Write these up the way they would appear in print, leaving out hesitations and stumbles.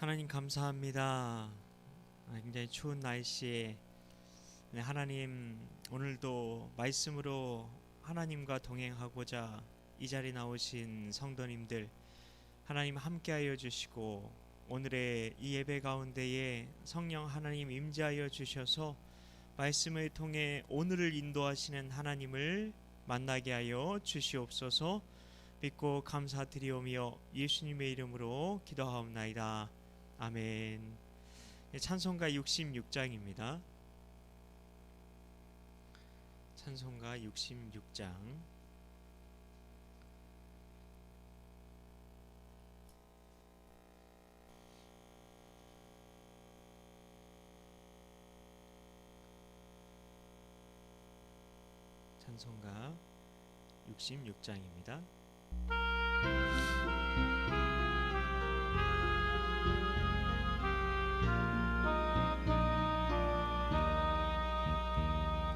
하나님 감사합니다. 굉장히 추운 날씨에 하나님 오늘도 말씀으로 하나님과 동행하고자 이 자리에 나오신 성도님들 하나님 함께하여 주시고 오늘의 이 예배 가운데에 성령 하나님 임재하여 주셔서 말씀을 통해 오늘을 인도하시는 하나님을 만나게 하여 주시옵소서. 믿고 감사드리오며 예수님의 이름으로 기도하옵나이다. 아멘. 찬송가 66장입니다. 찬송가 66장. 찬송가 66장입니다.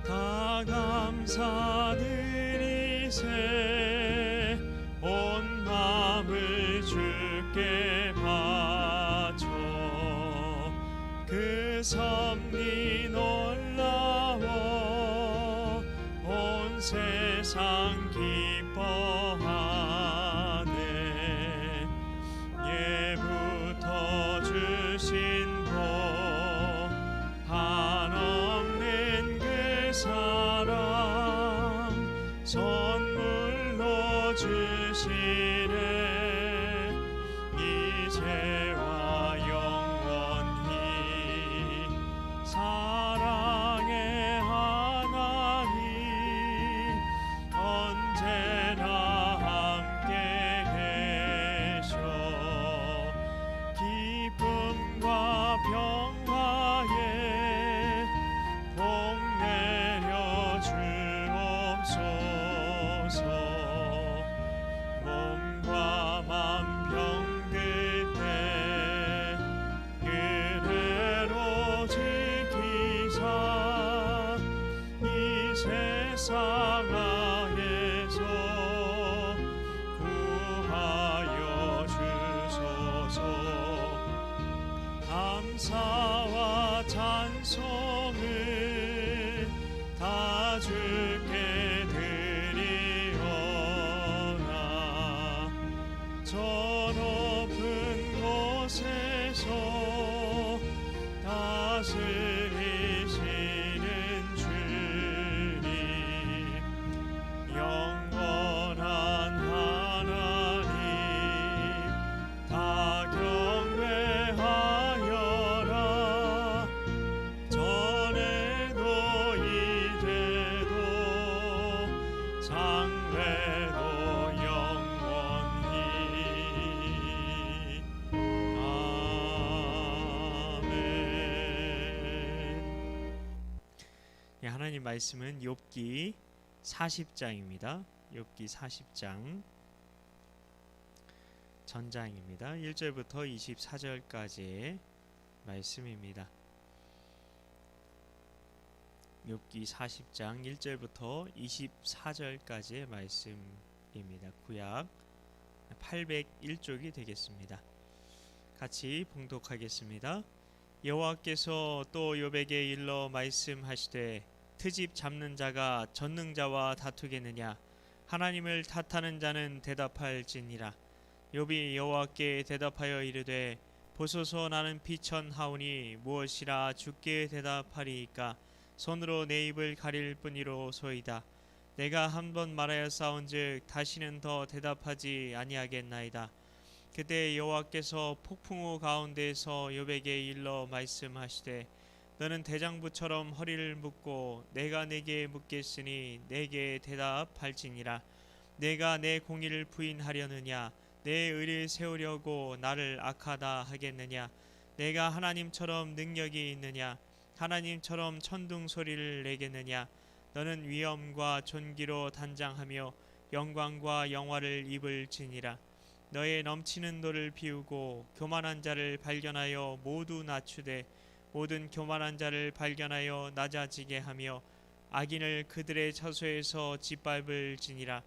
다 감사드리세 온 마음을 주께 바쳐 그 섭리 놀라워 온 세상 기뻐하네. 예부터 주신 복 한없는 그 사랑 선물로 주시네. 이제와 영원히 사랑의 하나님 언제나 함께 계셔. 기쁨과 평화에 복 내려 주옵소서. 몸과 맘 병들 때 그대로 지키사 이 세상 악에서 구하여 주소서. 감사와 찬송을 다 주께 드리오나. 저 높은 곳에서 다스리시는 주님 영원한 하나님 다 경배하여라. 전에도 이제도 장래도 영원히. 아멘. 하나님 말씀은 욥기 40장입니다. 욥기 40장 전장입니다. 1절부터 24절까지의 말씀입니다. 욥기 40장 1절부터 24절까지의 말씀입니다. 구약 801쪽이 되겠습니다. 같이 봉독하겠습니다. 여호와께서 또 욥에게 일러 말씀하시되 트집 잡는 자가 전능자와 다투겠느냐. 하나님을 탓하는 자는 대답할지니라. 욥이 여호와께 대답하여 이르되 보소서 나는 피천하오니 무엇이라 주께 대답하리이까. 손으로 내 입을 가릴 뿐이로소이다. 내가 한 번 말하였사온즉 다시는 더 대답하지 아니하겠나이다. 그때 여호와께서 폭풍우 가운데에서 욥에게 일러 말씀하시되 너는 대장부처럼 허리를 묶고 내가 내게 묻겠으니 내게 대답할지니라. 내가 내 공의를 부인하려느냐. 내 의를 세우려고 나를 악하다 하겠느냐. 내가 하나님처럼 능력이 있느냐. 하나님처럼 천둥 소리를 내겠느냐. 너는 위엄과 존귀로 단장하며 영광과 영화를 입을지니라. 너의 넘치는 노를 비우고 교만한 자를 발견하여 모두 낮추되 모든 교만한 자를 발견하여 낮아지게 하며 악인을 그들의 처소에서 짓밟을지니라.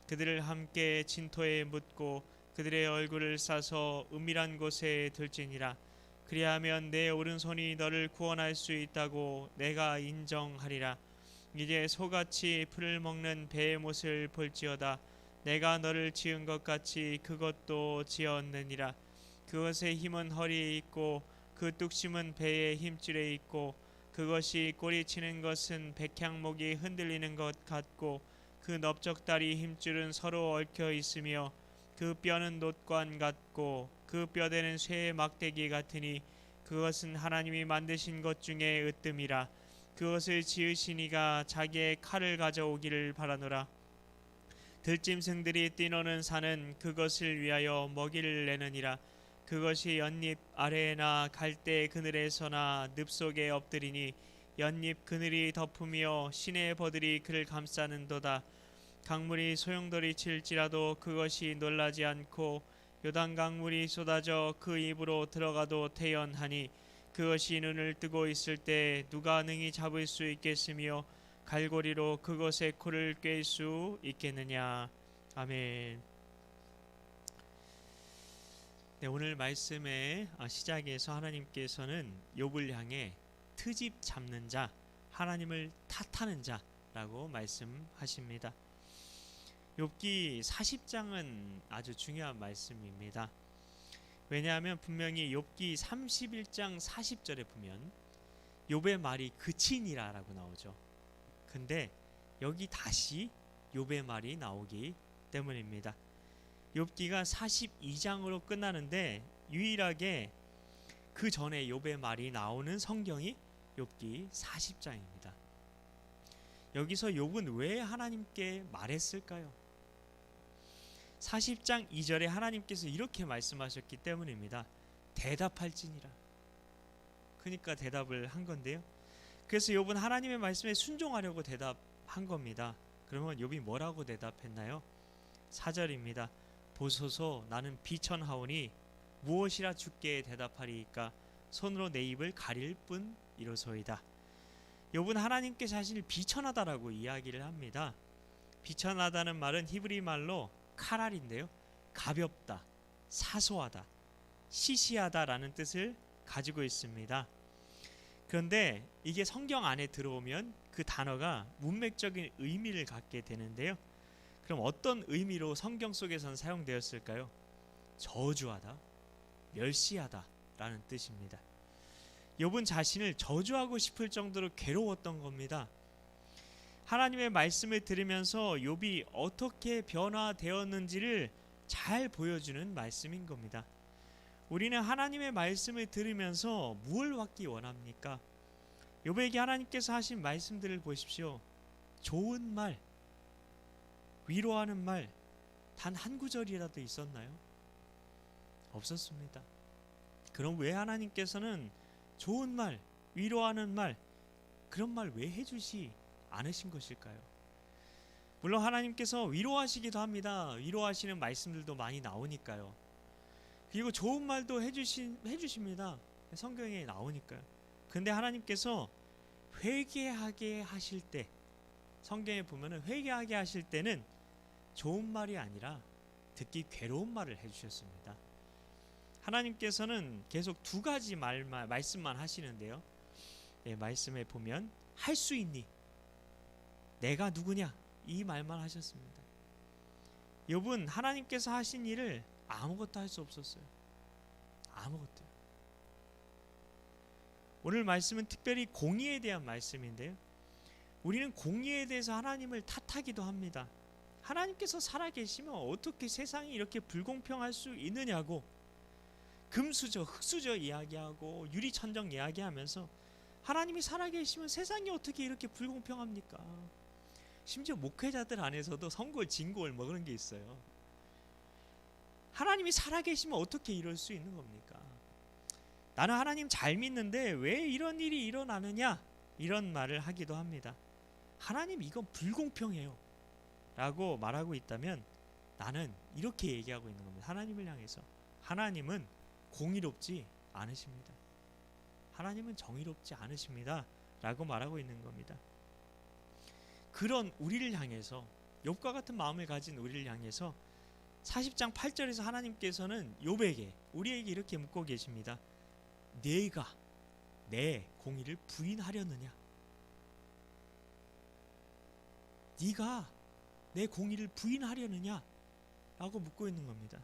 그들을 함께 진토에 묻고 그들의 얼굴을 싸서 은밀한 곳에 들지니라. 그리하면 내 오른손이 너를 구원할 수 있다고 내가 인정하리라. 이제 소같이 풀을 먹는 배의 못을 볼지어다. 내가 너를 지은 것 같이 그것도 지었느니라. 그것의 힘은 허리에 있고 그 뚝심은 배의 힘줄에 있고 그것이 꼬리치는 것은 백향목이 흔들리는 것 같고 그 넓적다리 힘줄은 서로 얽혀 있으며 그 뼈는 놋관 같고 그 뼈대는 쇠의 막대기 같으니 그것은 하나님이 만드신 것 중에 으뜸이라. 그것을 지으신 이가 자기의 칼을 가져오기를 바라노라. 들짐승들이 뛰노는 산은 그것을 위하여 먹이를 내느니라. 그것이 연잎 아래나 갈대 그늘에서나 늪 속에 엎드리니 연잎 그늘이 덮으며 시내 버들이 그를 감싸는도다. 강물이 소용돌이 칠지라도 그것이 놀라지 않고 요단 강물이 쏟아져 그 입으로 들어가도 태연하니 그것이 눈을 뜨고 있을 때 누가 능히 잡을 수 있겠으며 갈고리로 그것의 코를 꿰 수 있겠느냐. 아멘. 네, 오늘 말씀의 시작에서 하나님께서는 욥을 향해 트집 잡는 자, 하나님을 탓하는 자라고 말씀하십니다. 욥기 40장은 아주 중요한 말씀입니다. 왜냐하면 분명히 욥기 31장 40절에 보면 욥의 말이 그치니라라고 나오죠. 근데 여기 다시 욥의 말이 나오기 때문입니다. 욥기가 42장으로 끝나는데 유일하게 그 전에 욥의 말이 나오는 성경이 욥기 40장입니다. 여기서 욥은 왜 하나님께 말했을까요? 40장 2절에 하나님께서 이렇게 말씀하셨기 때문입니다. 대답할지니라. 그러니까 대답을 한 건데요. 그래서 욥은 하나님의 말씀에 순종하려고 대답한 겁니다. 그러면 욥이 뭐라고 대답했나요? 4절입니다. 보소서 나는 비천하오니 무엇이라 주께 대답하리이까 손으로 내 입을 가릴 뿐 이로소이다. 욥은 하나님께 자신을 비천하다라고 이야기를 합니다. 비천하다는 말은 히브리 말로 카랄인데요. 가볍다, 사소하다, 시시하다라는 뜻을 가지고 있습니다. 그런데 이게 성경 안에 들어오면 그 단어가 문맥적인 의미를 갖게 되는데요. 그럼 어떤 의미로 성경 속에선 사용되었을까요? 저주하다, 멸시하다 라는 뜻입니다. 욥은 자신을 저주하고 싶을 정도로 괴로웠던 겁니다. 하나님의 말씀을 들으면서 욥이 어떻게 변화되었는지를 잘 보여주는 말씀인 겁니다. 우리는 하나님의 말씀을 들으면서 무엇을 받기 원합니까? 욥에게 하나님께서 하신 말씀들을 보십시오. 좋은 말, 위로하는 말 단 한 구절이라도 있었나요? 없었습니다. 그럼 왜 하나님께서는 좋은 말, 위로하는 말, 그런 말 왜 해주시 않으신 것일까요? 물론 하나님께서 위로하시기도 합니다. 위로하시는 말씀들도 많이 나오니까요. 그리고 좋은 말도 해주십니다. 성경에 나오니까요. 근데 하나님께서 회개하게 하실 때, 성경에 보면은 회개하게 하실 때는 좋은 말이 아니라 듣기 괴로운 말을 해주셨습니다. 하나님께서는 계속 두 가지 말씀만 하시는데요. 네, 말씀에 보면 할 수 있니? 내가 누구냐? 이 말만 하셨습니다. 욥은 하나님께서 하신 일을 아무것도 할 수 없었어요. 아무것도요. 오늘 말씀은 특별히 공의에 대한 말씀인데요. 우리는 공의에 대해서 하나님을 탓하기도 합니다. 하나님께서 살아계시면 어떻게 세상이 이렇게 불공평할 수 있느냐고 금수저, 흙수저 이야기하고 유리천정 이야기하면서 하나님이 살아계시면 세상이 어떻게 이렇게 불공평합니까? 심지어 목회자들 안에서도 선골, 진골 뭐 그런 게 있어요. 하나님이 살아계시면 어떻게 이럴 수 있는 겁니까? 나는 하나님 잘 믿는데 왜 이런 일이 일어나느냐? 이런 말을 하기도 합니다. 하나님 이건 불공평해요 라고 말하고 있다면 나는 이렇게 얘기하고 있는 겁니다. 하나님을 향해서 하나님은 공의롭지 않으십니다. 하나님은 정의롭지 않으십니다 라고 말하고 있는 겁니다. 그런 우리를 향해서, 욥과 같은 마음을 가진 우리를 향해서 40장 8절에서 하나님께서는 욥에게, 우리에게 이렇게 묻고 계십니다. 네가 내 공의를 부인하려느냐? 네가 내 공의를 부인하려느냐? 라고 묻고 있는 겁니다.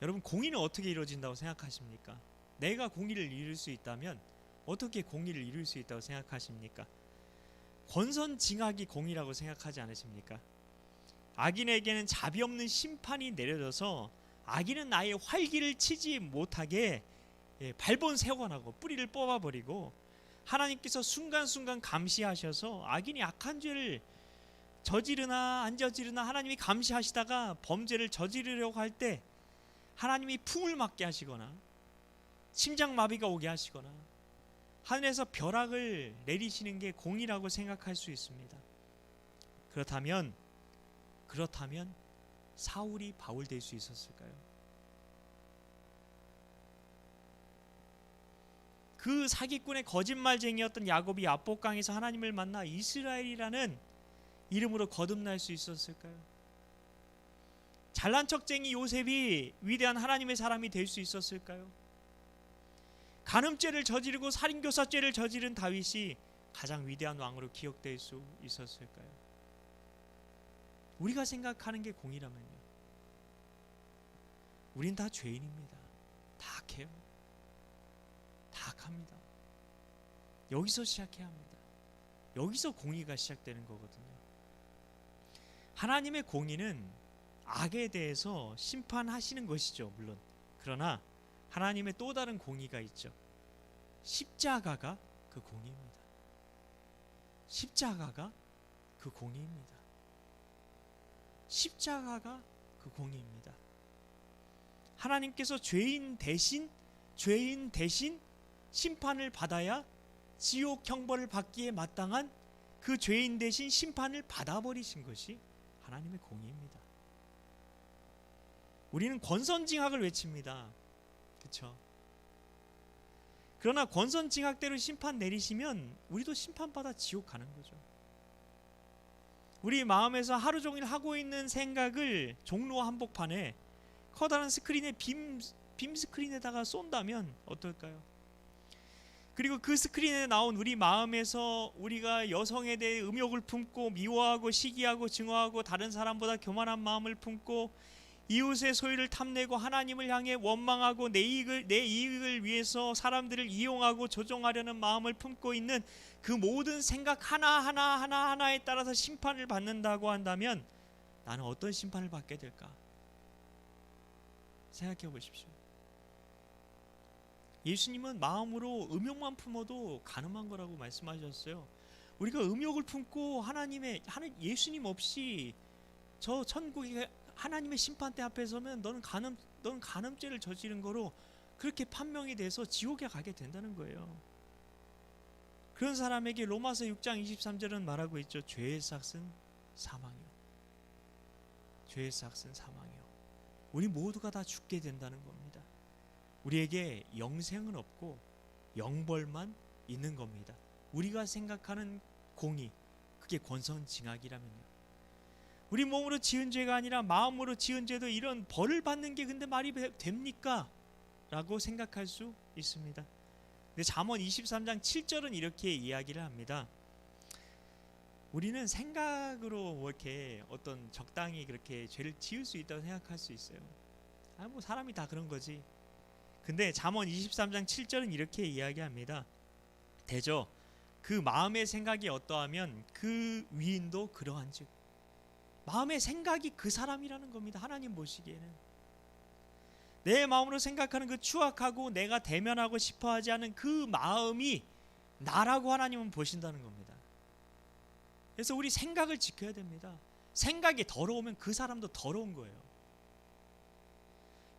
여러분, 공의는 어떻게 이루어진다고 생각하십니까? 내가 공의를 이룰 수 있다면 어떻게 공의를 이룰 수 있다고 생각하십니까? 권선징악이 공의라고 생각하지 않으십니까? 악인에게는 자비 없는 심판이 내려져서 악인은 나의 활기를 치지 못하게 발본 세워나고 뿌리를 뽑아버리고, 하나님께서 순간순간 감시하셔서 악인이 악한 죄를 저지르나 안 저지르나 하나님이 감시하시다가 범죄를 저지르려고 할 때 하나님이 품을 맞게 하시거나 심장마비가 오게 하시거나 하늘에서 벼락을 내리시는 게 공의라고 생각할 수 있습니다. 그렇다면 사울이 바울 될 수 있었을까요? 그 사기꾼의 거짓말쟁이였던 야곱이 압복강에서 하나님을 만나 이스라엘이라는 이름으로 거듭날 수 있었을까요? 잘난 척쟁이 요셉이 위대한 하나님의 사람이 될 수 있었을까요? 간음죄를 저지르고 살인교사죄를 저지른 다윗이 가장 위대한 왕으로 기억될 수 있었을까요? 우리가 생각하는 게 공의라면요, 우린 다 죄인입니다. 다 악해요. 다 악합니다. 여기서 시작해야 합니다. 여기서 공의가 시작되는 거거든요. 하나님의 공의는 악에 대해서 심판하시는 것이죠, 물론. 그러나 하나님의 또 다른 공의가 있죠. 십자가가 그 공의입니다. 십자가가 그 공의입니다. 십자가가 그 공의입니다. 하나님께서 죄인 대신 심판을 받아야 지옥 형벌을 받기에 마땅한 그 죄인 대신 심판을 받아버리신 것이 하나님의 공의입니다. 우리는 권선징악을 외칩니다. 그렇죠? 그러나 권선징악대로 심판 내리시면 우리도 심판받아 지옥 가는 거죠. 우리 마음에서 하루 종일 하고 있는 생각을 종로 한복판에 커다란 스크린에 빔 스크린에다가 쏜다면 어떨까요? 그리고 그 스크린에 나온 우리 마음에서 우리가 여성에 대해 음욕을 품고 미워하고 시기하고 증오하고 다른 사람보다 교만한 마음을 품고 이웃의 소유를 탐내고 하나님을 향해 원망하고 내 이익을 위해서 사람들을 이용하고 조종하려는 마음을 품고 있는 그 모든 생각 하나하나에 따라서 심판을 받는다고 한다면 나는 어떤 심판을 받게 될까? 생각해 보십시오. 예수님은 마음으로 음욕만 품어도 가늠한 거라고 말씀하셨어요. 우리가 음욕을 품고 예수님 없이 저 천국에 하나님의 심판대 앞에 서면 너는 간음죄를 저지른 거로 그렇게 판명이 돼서 지옥에 가게 된다는 거예요. 그런 사람에게 로마서 6장 23절은 말하고 있죠. 죄의 삭은 사망이요. 죄의 삭은 사망이요. 우리 모두가 다 죽게 된다는 겁니다. 우리에게 영생은 없고 영벌만 있는 겁니다. 우리가 생각하는 공의, 그게 권선징악이라면요. 우리 몸으로 지은 죄가 아니라 마음으로 지은 죄도 이런 벌을 받는 게 근데 말이 됩니까? 라고 생각할 수 있습니다. 근데 잠언 23장 7절은 이렇게 이야기를 합니다. 우리는 생각으로 이렇게 어떤 적당히 그렇게 죄를 지을 수 있다고 생각할 수 있어요. 뭐 사람이 다 그런 거지. 근데 잠언 23장 7절은 이렇게 이야기합니다. 대저 그 마음의 생각이 어떠하면 그 위인도 그러한즉. 마음의 생각이 그 사람이라는 겁니다. 하나님 보시기에는 내 마음으로 생각하는 그 추악하고 내가 대면하고 싶어하지 않은 그 마음이 나라고 하나님은 보신다는 겁니다. 그래서 우리 생각을 지켜야 됩니다. 생각이 더러우면 그 사람도 더러운 거예요.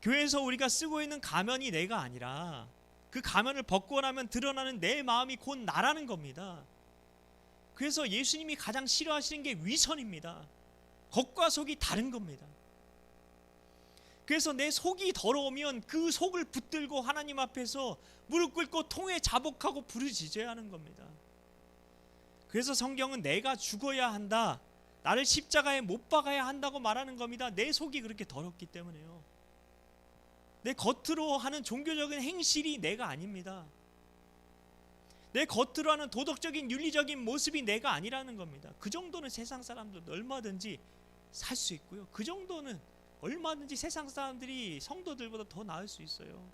교회에서 우리가 쓰고 있는 가면이 내가 아니라 그 가면을 벗고 나면 드러나는 내 마음이 곧 나라는 겁니다. 그래서 예수님이 가장 싫어하시는 게 위선입니다. 겉과 속이 다른 겁니다. 그래서 내 속이 더러우면 그 속을 붙들고 하나님 앞에서 무릎 꿇고 통회 자복하고 부르짖어야 하는 겁니다. 그래서 성경은 내가 죽어야 한다, 나를 십자가에 못 박아야 한다고 말하는 겁니다. 내 속이 그렇게 더럽기 때문에요. 내 겉으로 하는 종교적인 행실이 내가 아닙니다. 내 겉으로 하는 도덕적인 윤리적인 모습이 내가 아니라는 겁니다. 그 정도는 세상 사람들도 얼마든지 살 수 있고요. 그 정도는 얼마든지 세상 사람들이 성도들보다 더 나을 수 있어요.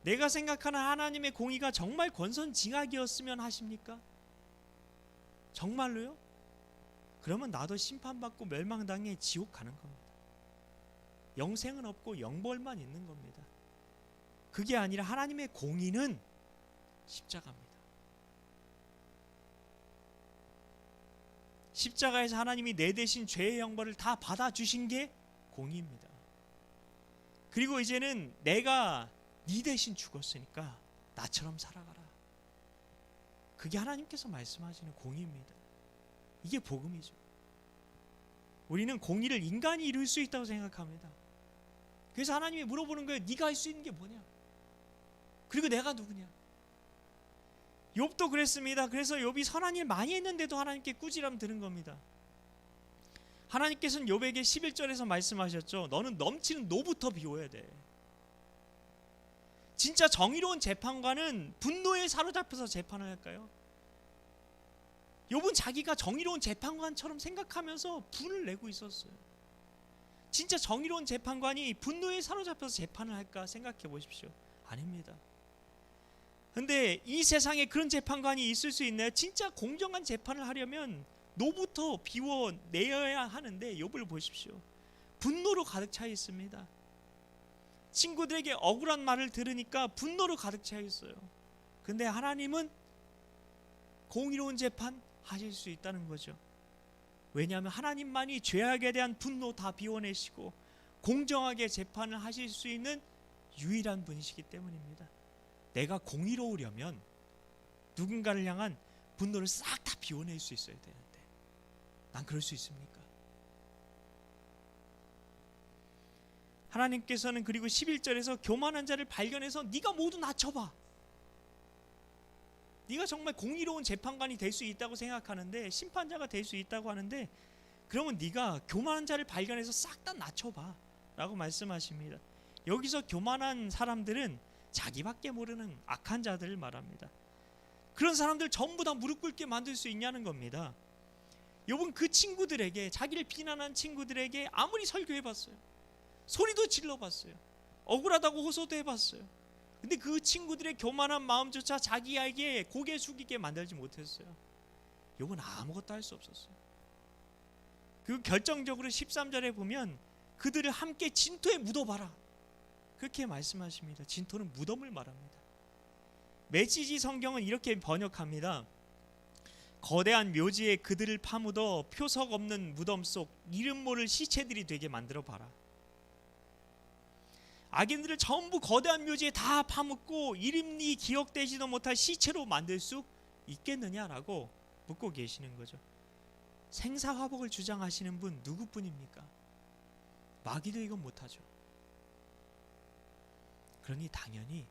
내가 생각하는 하나님의 공의가 정말 권선징악이었으면 하십니까? 정말로요? 그러면 나도 심판받고 멸망당해 지옥 가는 겁니다. 영생은 없고 영벌만 있는 겁니다. 그게 아니라 하나님의 공의는 십자가입니다. 십자가에서 하나님이 내 대신 죄의 형벌을 다 받아주신 게 공의입니다. 그리고 이제는 내가 네 대신 죽었으니까 나처럼 살아가라. 그게 하나님께서 말씀하시는 공의입니다. 이게 복음이죠. 우리는 공의를 인간이 이룰 수 있다고 생각합니다. 그래서 하나님이 물어보는 거예요. 네가 할 수 있는 게 뭐냐? 그리고 내가 누구냐? 욥도 그랬습니다. 그래서 욥이 선한 일 많이 했는데도 하나님께 꾸지람 들은 겁니다. 하나님께서는 욥에게 11절에서 말씀하셨죠. 너는 넘치는 노부터 비워야 돼. 진짜 정의로운 재판관은 분노에 사로잡혀서 재판을 할까요? 욥은 자기가 정의로운 재판관처럼 생각하면서 분을 내고 있었어요. 진짜 정의로운 재판관이 분노에 사로잡혀서 재판을 할까 생각해 보십시오. 아닙니다. 근데 이 세상에 그런 재판관이 있을 수 있나요? 진짜 공정한 재판을 하려면 노부터 비워내야 하는데 욥을 보십시오. 분노로 가득 차 있습니다. 친구들에게 억울한 말을 들으니까 분노로 가득 차 있어요. 근데 하나님은 공의로운 재판 하실 수 있다는 거죠. 왜냐하면 하나님만이 죄악에 대한 분노 다 비워내시고 공정하게 재판을 하실 수 있는 유일한 분이시기 때문입니다. 내가 공의로우려면 누군가를 향한 분노를 싹 다 비워낼 수 있어야 되는데 난 그럴 수 있습니까? 하나님께서는 그리고 11절에서 교만한 자를 발견해서 네가 모두 낮춰봐. 네가 정말 공의로운 재판관이 될 수 있다고 생각하는데, 심판자가 될 수 있다고 하는데, 그러면 네가 교만한 자를 발견해서 싹 다 낮춰봐 라고 말씀하십니다. 여기서 교만한 사람들은 자기밖에 모르는 악한 자들을 말합니다. 그런 사람들 전부 다 무릎 꿇게 만들 수 있냐는 겁니다. 욥은 그 친구들에게, 자기를 비난한 친구들에게 아무리 설교해봤어요. 소리도 질러봤어요. 억울하다고 호소도 해봤어요. 근데 그 친구들의 교만한 마음조차 자기에게 고개 숙이게 만들지 못했어요. 욥은 아무것도 할 수 없었어요. 그리고 결정적으로 13절에 보면 그들을 함께 진토에 묻어봐라 그렇게 말씀하십니다. 진토는 무덤을 말합니다. 메시지 성경은 이렇게 번역합니다. 거대한 묘지에 그들을 파묻어 표석 없는 무덤 속 이름 모를 시체들이 되게 만들어 봐라. 악인들을 전부 거대한 묘지에 다 파묻고 이름이 기억되지도 못할 시체로 만들 수 있겠느냐라고 묻고 계시는 거죠. 생사화복을 주장하시는 분 누구뿐입니까? 마귀도 이건 못하죠. 그러니 당연히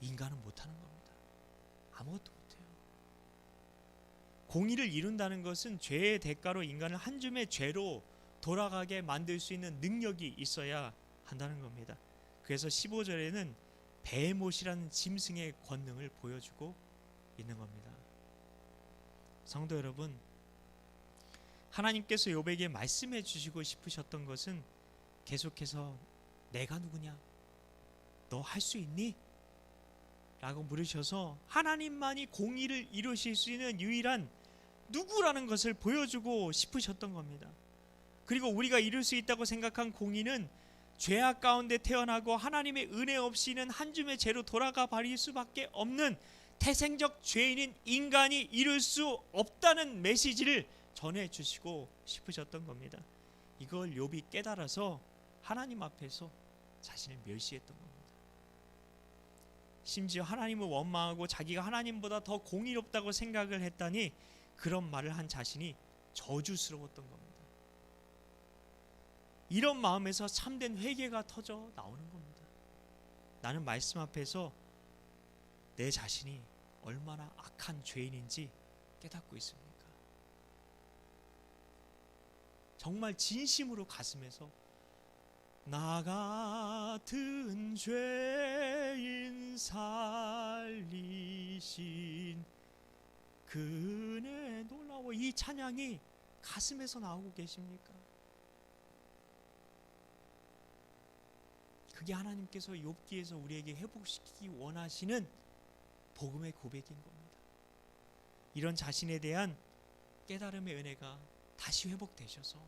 인간은 못하는 겁니다. 아무것도 못해요. 공의를 이룬다는 것은 죄의 대가로 인간을 한 줌의 죄로 돌아가게 만들 수 있는 능력이 있어야 한다는 겁니다. 그래서 15절에는 베헤못이라는 짐승의 권능을 보여주고 있는 겁니다. 성도 여러분, 하나님께서 욥에게 말씀해 주시고 싶으셨던 것은 계속해서 내가 누구냐? 너 할 수 있니? 라고 물으셔서 하나님만이 공의를 이루실 수 있는 유일한 누구라는 것을 보여주고 싶으셨던 겁니다. 그리고 우리가 이룰 수 있다고 생각한 공의는 죄악 가운데 태어나고 하나님의 은혜 없이는 한 줌의 죄로 돌아가 버릴 수밖에 없는 태생적 죄인인 인간이 이룰 수 없다는 메시지를 전해주시고 싶으셨던 겁니다. 이걸 욥이 깨달아서 하나님 앞에서 자신을 멸시했던 겁니다. 심지어 하나님을 원망하고 자기가 하나님보다 더 공의롭다고 생각을 했다니 그런 말을 한 자신이 저주스러웠던 겁니다. 이런 마음에서 참된 회개가 터져 나오는 겁니다. 나는 말씀 앞에서 내 자신이 얼마나 악한 죄인인지 깨닫고 있습니까? 정말 진심으로 가슴에서 나 같은 죄인 살리신 그 은혜 놀라워. 이 찬양이 가슴에서 나오고 계십니까? 그게 하나님께서 욥기에서 우리에게 회복시키기 원하시는 복음의 고백인 겁니다. 이런 자신에 대한 깨달음의 은혜가 다시 회복되셔서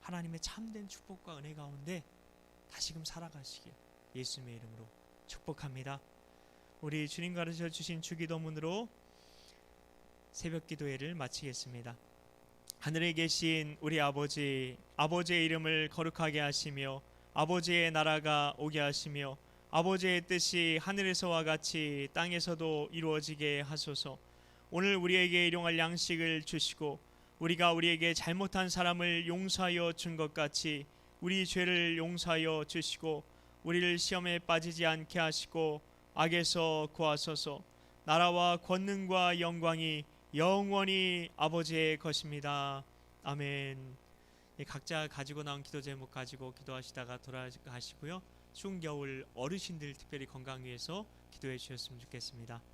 하나님의 참된 축복과 은혜 가운데 다시금 살아가시길 예수님의 이름으로 축복합니다. 우리 주님 가르쳐 주신 주기도문으로 새벽 기도회를 마치겠습니다. 하늘에 계신 우리 아버지, 아버지의 이름을 거룩하게 하시며 아버지의 나라가 오게 하시며 아버지의 뜻이 하늘에서와 같이 땅에서도 이루어지게 하소서. 오늘 우리에게 일용할 양식을 주시고 우리가 우리에게 잘못한 사람을 용서하여 준 것 같이 우리 죄를 용서하여 주시고 우리를 시험에 빠지지 않게 하시고 악에서 구하소서. 나라와 권능과 영광이 영원히 아버지의 것입니다. 아멘. 각자 가지고 나온 기도 제목 가지고 기도하시다가 돌아가시고요. 추운 겨울 어르신들 특별히 건강 위해서 기도해 주셨으면 좋겠습니다.